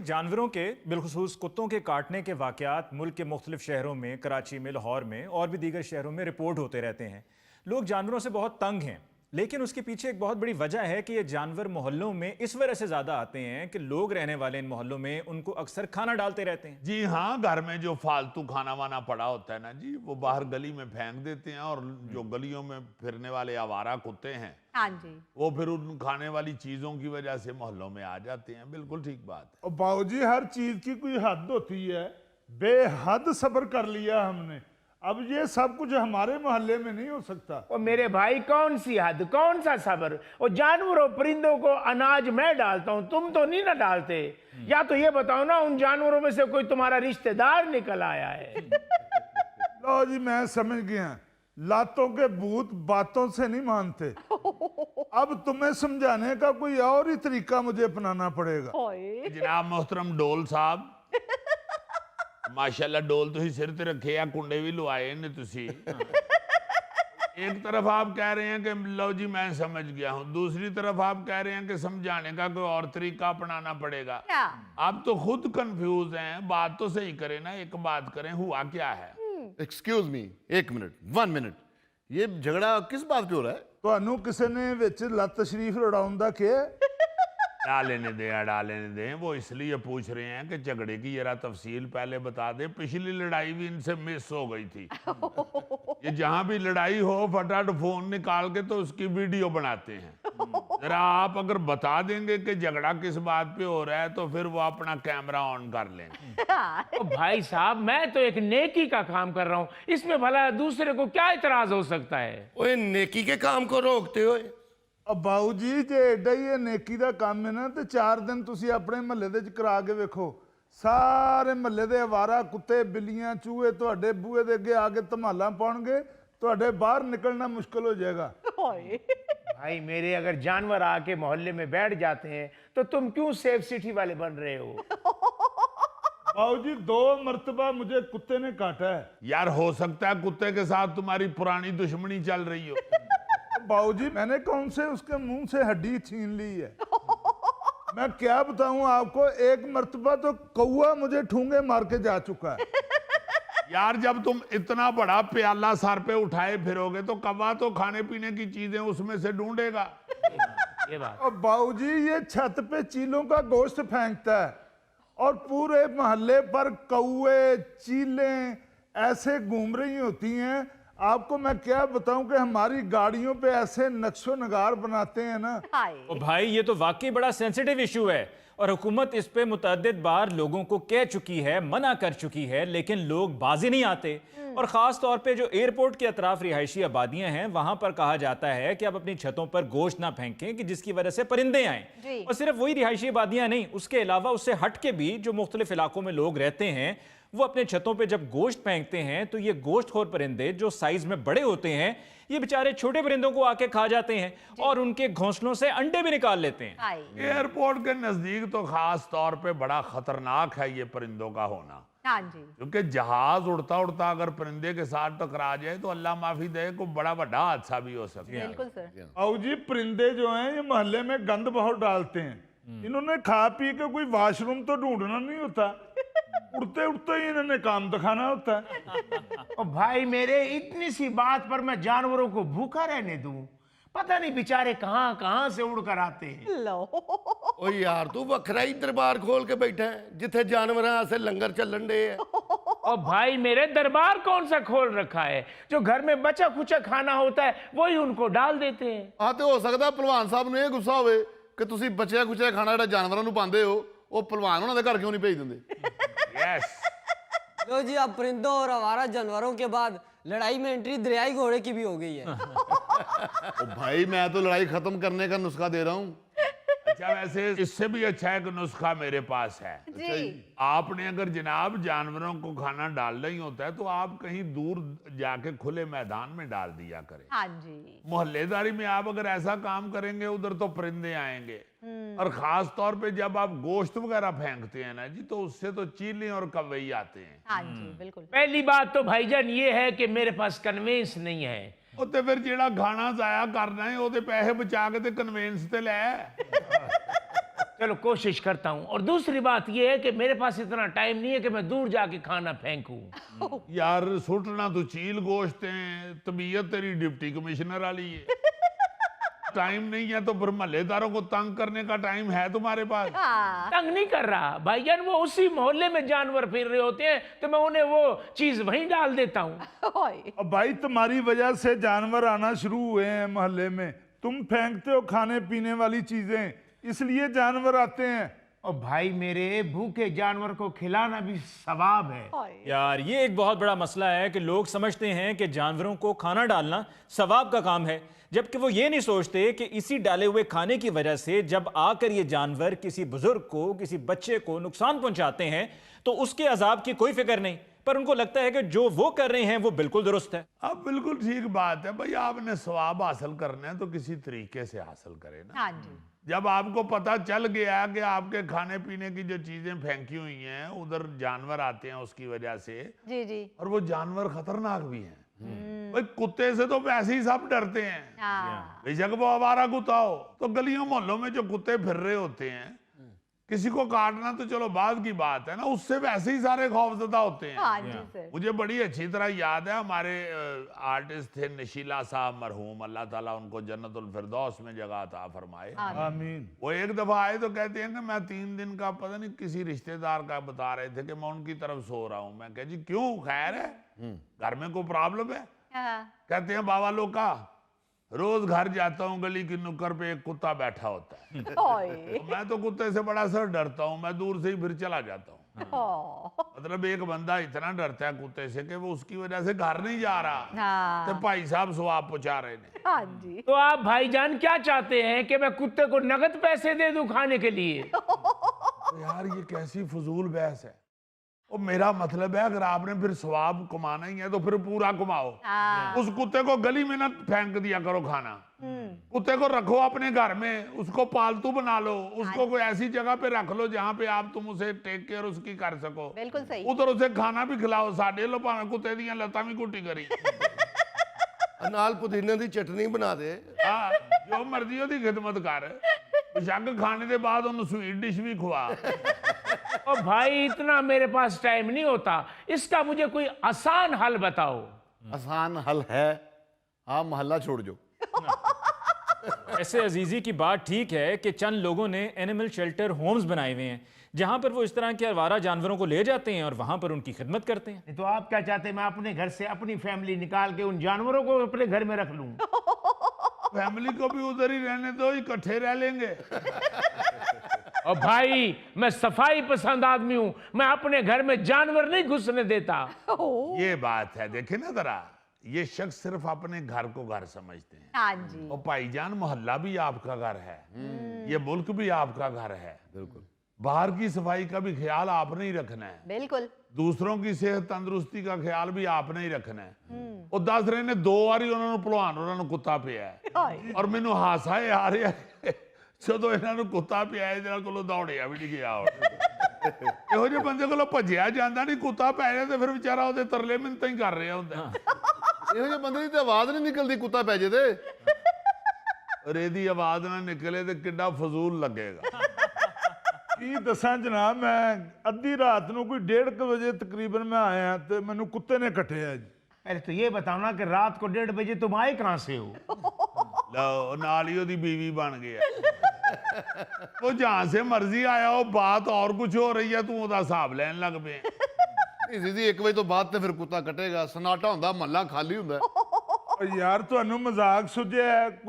जानवरों के बिलखुसूस कुत्तों के काटने के वाक़यात मुल्क के मुख्तलिफ शहरों में, कराची में, लाहौर में और भी दीगर शहरों में रिपोर्ट होते रहते हैं। लोग जानवरों से बहुत तंग हैं, लेकिन उसके पीछे एक बहुत बड़ी वजह है कि ये जानवर मोहल्लों में इस वजह से ज़्यादा आते हैं कि लोग रहने वाले इन मोहल्लों में उनको अक्सर खाना डालते रहते हैं। जी हाँ, घर में जो फालतू खाना वाना पड़ा होता है ना जी, वो बाहर गली में फेंक देते हैं और जो गलियों में फिरने वाले आवारा कुत्ते हैं, हाँ जी, वो फिर उन खाने वाली चीजों की वजह से मोहल्लों में आ जाते हैं। बिल्कुल ठीक बात है। और बाबूजी, हर चीज की कोई हद होती है। बेहद सब्र कर लिया हमने, अब ये सब कुछ हमारे मोहल्ले में नहीं हो सकता। और मेरे भाई, कौन सी हद, कौन सा सब्र? और जानवरों परिंदों को अनाज मैं डालता हूँ, तुम तो नहीं ना डालते। या तो ये बताओ ना, उन जानवरों में से कोई तुम्हारा रिश्तेदार निकल आया है? लो जी, मैं समझ गया, लातों के भूत बातों से नहीं मानते। अब तुम्हें समझाने का कोई और ही तरीका मुझे अपनाना पड़ेगा। जनाब मोहतरम डोल साहब, माशाल्लाह डोल तुसी सिर ते रखे या कुंडे भी लुआए ने तुसी। एक तरफ आप कह रहे हैं कि लो जी मैं समझ गया हूं, दूसरी तरफ आप कह रहे हैं कि समझाने का कोई और तरीका अपनाना पड़ेगा। आप तो खुद कंफ्यूज हैं। बात तो सही करें ना, एक बात करें, हुआ क्या है? एक्सक्यूज मी, 1 मिनट, 1 मिनट, ये झगड़ा किस बात पे हो रहा है? ਤੁਹਾਨੂੰ ਕਿਸੇ ਨੇ ਵਿੱਚ ਲੱਤ ਸ਼ਰੀਫ ਲੜਾਉਣ ਦਾ ਕਿਹਾ? डालेने दें। वो इसलिए पूछ रहे हैं कि झगड़े की जरा तफसील पहले बता दे। पिछली लड़ाई भी इनसे मिस हो गई थी। ये जहां भी लड़ाई हो फटाफट फोन निकाल के तो उसकी वीडियो बनाते हैं। जरा आप अगर बता देंगे कि झगड़ा किस बात पे हो रहा है तो फिर वो अपना कैमरा ऑन कर लें। ओ भाई साहब, मैं तो एक नेकी का काम कर रहा हूँ, इसमें भला दूसरे को क्या इतराज हो सकता है? ओए, नेकी के काम को रोकते हो? अब बाबू जी, जे एडा ही नेकी का काम है ना, तो 4 दिन तुसी अपने महल्ले दे च करा के वेखो। सारे महल्ले दे आवारा कुत्ते, बिल्लियां, चूहे तुहाडे बूहे दे अगे आके धमाला पाउणगे, तुहाडे बाहर निकलना मुश्किल हो जाएगा। भाई मेरे, अगर जानवर आके मोहल्ले में बैठ जाते हैं तो तुम क्यों सेफ सिटी वाले बन रहे हो? बाबू जी, 2 मर्तबा मुझे कुत्ते ने काटा है। यार हो सकता है कुत्ते के साथ तुम्हारी पुरानी दुश्मनी चल रही हो। बाबूजी, मैंने कौन से उसके मुंह से हड्डी छीन ली है? मैं क्या बताऊं आपको, एक मर्तबा तो कौआ मुझे ठूंगे मार के जा चुका है। यार जब तुम इतना बड़ा प्याला सर पे उठाए फिरोगे तो कौवा तो खाने पीने की चीजें उसमें से ढूंढेगा। ये बात। और बाबूजी, ये छत पे चीलों का गोश्त फेंकता है और पूरे मोहल्ले पर कौए चीलें ऐसे घूम रही होती हैं। आपको मैं क्या बताऊं कि हमारी गाड़ियों पे ऐसे नक्शो नगार बनाते हैं ना। ओ भाई, ये तो वाकई बड़ा सेंसिटिव इशू है और हुकूमत इस पे मुतअद्दिद बार लोगों को कह चुकी है, मना कर चुकी है, लेकिन लोग बाजी नहीं आते। और ख़ास तौर पे जो एयरपोर्ट के अतराफ रिहायशी आबादियां हैं, वहां पर कहा जाता है कि आप अपनी छतों पर गोश्त ना फेंकें कि जिसकी वजह से परिंदे आएँ। और सिर्फ वही रिहायशी आबादियां नहीं, उसके अलावा उससे हट के भी जो मुख्तलिफ इलाकों में लोग रहते हैं, वो अपने छतों पे जब गोश्त फेंकते हैं तो ये गोश्तखोर परिंदे जो साइज में बड़े होते हैं, ये बेचारे छोटे परिंदों को आके खा जाते हैं और उनके घोंसलों से अंडे भी निकाल लेते हैं। एयरपोर्ट के नजदीक तो खास तौर पे बड़ा खतरनाक है ये परिंदों का होना। हाँ जी, क्योंकि जहाज उड़ता उड़ता अगर परिंदे के साथ टकरा जाए तो अल्लाह माफी दे को बड़ा बड़ा हादसा भी हो सकता है। बिल्कुल सर। बाबू जी, परिंदे जो हैं ये मोहल्ले में गंद बहुत डालते हैं। इन्होंने खा पी के कोई वॉशरूम तो ढूंढना नहीं होता, उड़ते उड़ते ही इन्होंने काम दिखाना होता है। और भाई मेरे, इतनी सी बात पर मैं जानवरों को भूखा रहने दूं? पता नहीं बेचारे कहां कहां से उड़कर आते हैं। लो, ओ यार, तू वखरा ही दरबार खोल के बैठा है जिथे जानवर से लंगर चलन डे है। और भाई मेरे, दरबार कौन सा खोल रखा है? जो घर में बचा खुचा खाना होता है वही उनको डाल देते हैं। हाँ, तो हो सकता भलवान साहब ने गुस्सा होवे कि तुसी बचिया खुचिया खाना ਜਿਹੜਾ जानवरों ਨੂੰ ਪਾਉਂਦੇ हो, ਉਹ ਭਲਵਾਨ ਉਹਨਾਂ ਦੇ ਘਰ क्यों नहीं भेज ਦਿੰਦੇ? यस। लो जी, अब परिंदों और आवारा जानवरों के बाद लड़ाई में एंट्री दरियाई घोड़े की भी हो गई है। ओ भाई, मैं तो लड़ाई खत्म करने का नुस्खा दे रहा हूँ। अच्छा, वैसे इससे भी अच्छा एक नुस्खा मेरे पास है। जी, आपने अगर जनाब जानवरों को खाना डालना ही होता है तो आप कहीं दूर जाके खुले मैदान में डाल दिया करें। हाँ जी, मोहल्लेदारी में आप अगर ऐसा काम करेंगे उधर तो परिंदे आएंगे। और खास तौर पे जब आप गोश्त वगैरह फेंकते हैं ना जी, तो उससे तो चीले और कौवे आते हैं। हाँ जी, बिल्कुल। पहली बात तो भाईजान ये है कि मेरे पास कन्वेंस नहीं है। तो फिर जेड़ा खाना जाया करना है वो पैसे बचा के कन्वेंस ते ले। चलो कोशिश करता हूँ। और दूसरी बात ये है कि मेरे पास इतना टाइम नहीं है कि मैं दूर जाके खाना फेंकूं। यार सुटना तो चील गोश्त है, तबीयत तेरी डिप्टी कमिश्नर वाली है। टाइम नहीं है तो फिर महल्लेदारों को तंग करने का टाइम है तुम्हारे पास? तंग नहीं कर रहा भाईजान, वो उसी मोहल्ले में जानवर फिर रहे होते हैं तो मैं उन्हें वो चीज वहीं डाल देता हूँ। अब भाई तुम्हारी वजह से जानवर आना शुरू हुए हैं मोहल्ले में, तुम फेंकते हो खाने पीने वाली चीजें, इसलिए जानवर आते हैं। और भाई मेरे, भूखे जानवर को खिलाना भी सवाब है। यार ये एक बहुत बड़ा मसला है कि लोग समझते हैं कि जानवरों को खाना डालना सवाब का काम है, जबकि वो ये नहीं सोचते कि इसी डाले हुए खाने की वजह से जब आकर ये जानवर किसी बुजुर्ग को, किसी बच्चे को नुकसान पहुंचाते हैं तो उसके अजाब की कोई फिक्र नहीं, पर उनको लगता है कि जो वो कर रहे हैं वो बिल्कुल दुरुस्त है। अब बिल्कुल ठीक बात है भाई, आपने सवाब हासिल करना है तो किसी तरीके से हासिल करें ना। हाँ जी। जब आपको पता चल गया कि आपके खाने पीने की जो चीजें फेंकी हुई हैं उधर जानवर आते हैं उसकी वजह से, जी जी। और वो जानवर खतरनाक भी हैं। भाई कुत्ते से तो वैसे ही सब डरते हैं, हाँ। बेशक वो आवारा कुत्ता हो। तो गलियों मोहल्लों में जो कुत्ते फिर रहे होते हैं, किसी को काटना तो चलो बाद की बात है ना, उससे वैसे ही सारे खौफजदा होते हैं। हाँ जी सर। मुझे बड़ी अच्छी तरह याद है, हमारे आर्टिस्ट थे नशीला साहब मरहूम, अल्लाह ताला उनको जन्नतुल फिरदौस में जगह अता फरमाए। आमीन। वो एक दफा आए तो कहते हैं कि मैं 3 दिन का पता नहीं किसी रिश्तेदार का बता रहे थे कि मैं उनकी तरफ सो रहा हूँ। मैं कह जी क्यों, खैर है, घर में कोई प्रॉब्लम है? हाँ। कहते हैं बाबा लोग का रोज घर जाता हूँ, गली की नुक्कड़ पे एक कुत्ता बैठा होता है। ओए। तो मैं तो कुत्ते से बड़ा सर डरता हूँ, मैं दूर से ही फिर चला जाता हूँ। ओ। मतलब एक बंदा इतना डरता है कुत्ते से कि वो उसकी वजह से घर नहीं जा रहा। हाँ। तो भाई साहब सवाब पहुंचा रहे ने। हाँ जी। तो आप भाईजान क्या चाहते हैं कि मैं कुत्ते को नगद पैसे दे दूं खाने के लिए? तो यार ये कैसी फजूल बहस है। और मेरा मतलब है अगर आपने फिर सवाब कमाना ही है तो फिर पूरा कमाओ। हाँ। उस कुत्ते को गली में ना फेंक दिया करो खाना, कुत्ते को रखो अपने घर में, उसको पालतू बना लो, उसको कोई ऐसी जगह पे रख लो जहाँ पे आप तुम उसे टेक केयर उसकी कर सको। बिल्कुल सही। उधर उसे खाना भी खिलाओ, साडे लो भावे कुत्ते दियां लत्तां भी घुट्टी करी। नाल पुदीने दी चटनी बना दे। हाँ, जो मर्जी ओदी खिदमत कर, बेशक खाने के बाद उन्हें स्वीट डिश भी खुआ। और भाई इतना मेरे पास टाइम नहीं होता, इसका मुझे कोई आसान हल बताओ। आसान हल है, आप मोहल्ला छोड़ जो। ऐसे अजीजी की बात ठीक है कि चंद लोगों ने एनिमल शेल्टर होम्स बनाए हुए हैं जहां पर वो इस तरह के आवारा जानवरों को ले जाते हैं और वहां पर उनकी खिदमत करते हैं। तो आप क्या चाहते हैं मैं अपने घर से अपनी फैमिली निकाल के उन जानवरों को अपने घर में रख लूं? फैमिली को भी उधर ही रहने दो, इकट्ठे रह लेंगे। और भाई मैं सफाई पसंद आदमी हूं, मैं अपने घर में जानवर नहीं घुसने देता। ये बात है, देखे ना जरा, ये शख्स सिर्फ अपने घर को घर समझते हैं। हाँ जी। और भाईजान मोहल्ला भी आपका घर है, ये मुल्क भी आपका घर है। बिल्कुल। बाहर की सफाई का भी ख्याल आपने ही रखना है, बिल्कुल। दूसरों की सेहत तंदुरुस्ती का ख्याल भी आपने ही रखना है। और दस रहे ने 2 बारी उन्होंने भलवान उन्होंने कुत्ता पिया है, और मैनू हासा है आ रहा है ਜਦੋਂ ਇਹਨਾਂ ਨੂੰ ਕੁੱਤਾ ਪਿਆਇਆ ਇਹਦੇ ਨਾਲ ਕੋਲੋਂ ਦੌੜਿਆ ਵੀ ਨਹੀਂ ਗਿਆ। ਇਹੋ ਜਿਹੇ ਬੰਦੇ ਕੋਲੋਂ ਭੱਜਿਆ ਜਾਂਦਾ ਨਹੀਂ, ਕੁੱਤਾ ਪੈ ਜਾਏ ਤੇ ਫਿਰ ਵਿਚਾਰਾ ਉਹਦੇ ਤਰਲੇ ਮਿੰਨਤਾਂ ਹੀ ਕਰ ਰਿਹਾ ਹੁੰਦਾ। ਇਹੋ ਜਿਹੇ ਬੰਦੇ ਦੀ ਤੇ ਆਵਾਜ਼ ਨਹੀਂ ਨਿਕਲਦੀ ਕੁੱਤਾ ਪੈ ਜੇ ਤੇ। ਔਰ ਇਹਦੀ ਆਵਾਜ਼ ਨਾ ਨਿਕਲੇ ਤੇ ਕਿੱਡਾ ਫਜ਼ੂਲ ਲੱਗੇਗਾ। ਕੀ ਦੱਸਾਂ ਜਨਾਬ, ਮੈਂ ਅੱਧੀ ਰਾਤ ਨੂੰ ਕੋਈ 1:30 ਵਜੇ ਤਕਰੀਬਨ ਮੈਂ ਆਇਆ ਤੇ ਮੈਨੂੰ ਕੁੱਤੇ ਨੇ ਕੱਟਿਆ ਜੀ। अरे तो ये बताओ ना कि रात को 1:30 बजे तुम आए कहां से हो? ਲਓ ਨਾਲ ਹੀ ਉਹਦੀ बीवी बन गया। वो जहां से मर्जी आया हो, बात और कुछ हो रही है, तू ਉਹਦਾ ਹਿਸਾਬ ਲੈਣ ਲੱਗ ਪਿਆ। ਨਹੀਂ ਜੀ 1 ਵਜੇ ਤੋਂ ਬਾਅਦ ਤੇ ਫਿਰ ਕੁੱਤਾ ਕੱਟੇਗਾ, ਸਨਾਟਾ ਹੁੰਦਾ, ਮਹੱਲਾ ਖਾਲੀ ਹੁੰਦਾ। ਉਹ ਯਾਰ ਤੁਹਾਨੂੰ ਮਜ਼ਾਕ ਸੁਝਿਆ ਹੈ?